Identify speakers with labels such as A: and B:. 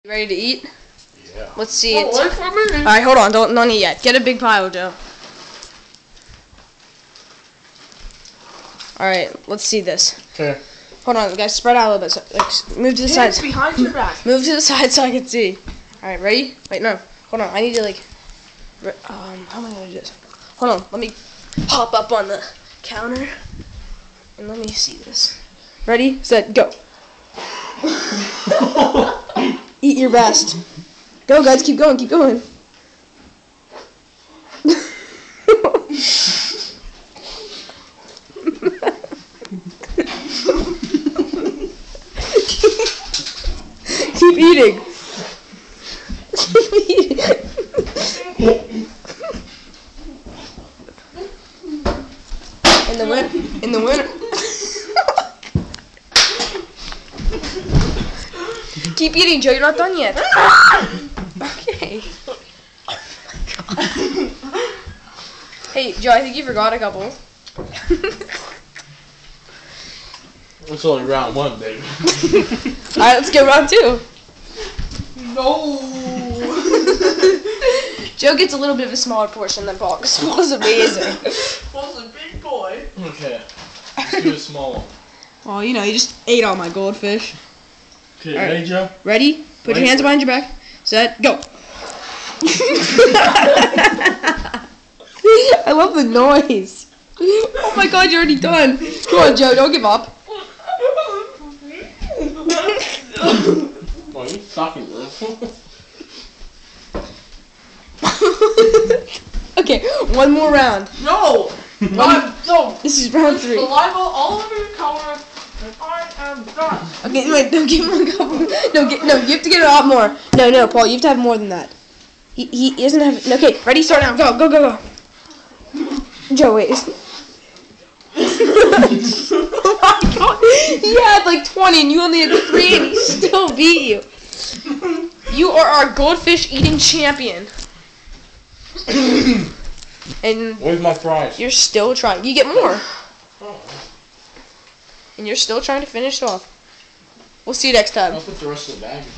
A: You ready to eat?
B: Yeah.
A: Let's see it.
B: Wait for me.
A: Alright, hold on. Don't eat yet. Get a big pile, Joe. Alright, let's see this.
B: Okay.
A: Hold on, guys. Spread out a little bit. So, like, move to the sides.
C: Behind your back.
A: Move to the side so I can see. Alright, ready? Wait, no. Hold on. I need to, like... how am I going to do this? Hold on. Let me pop up on the counter. And let me see this. Ready, set, go. Eat your best. Go, guys. Keep going. Keep going. Keep eating. Keep eating. In the winter. Keep eating, Joe. You're not done yet. Okay. Hey, Joe. I think you forgot a couple.
B: It's only round one, baby.
A: Alright, let's go round two.
C: No.
A: Joe gets a little bit of a smaller portion than Paul, because Paul's amazing.
C: Paul's a big boy.
B: Okay. Let's do a small one.
A: Well, you know, you just ate all my goldfish.
B: Okay,
A: All right.
B: ready, Joe?
A: Ready? Put your hands behind your back. Set, go. I love the noise. Oh my god, you're already done. Come on, Joe, don't give up.
B: Oh, you sucking, bro.
A: Okay, one more round.
C: No. No.
A: This is round 3.
C: Saliva all over your counter, and I am done.
A: Okay, wait, don't give him a couple. No, you have to get a lot more. No, Paul, you have to have more than that. He doesn't have. Okay, ready, start now. Go. Joe, wait. Oh my god, he had like 20 and you only had 3 and he still beat you. You are our goldfish eating champion. And
B: Where's my fries?
A: you're still trying. You get more. And you're still trying to finish it off. We'll see you next time.
B: I'll put the rest of the bag in.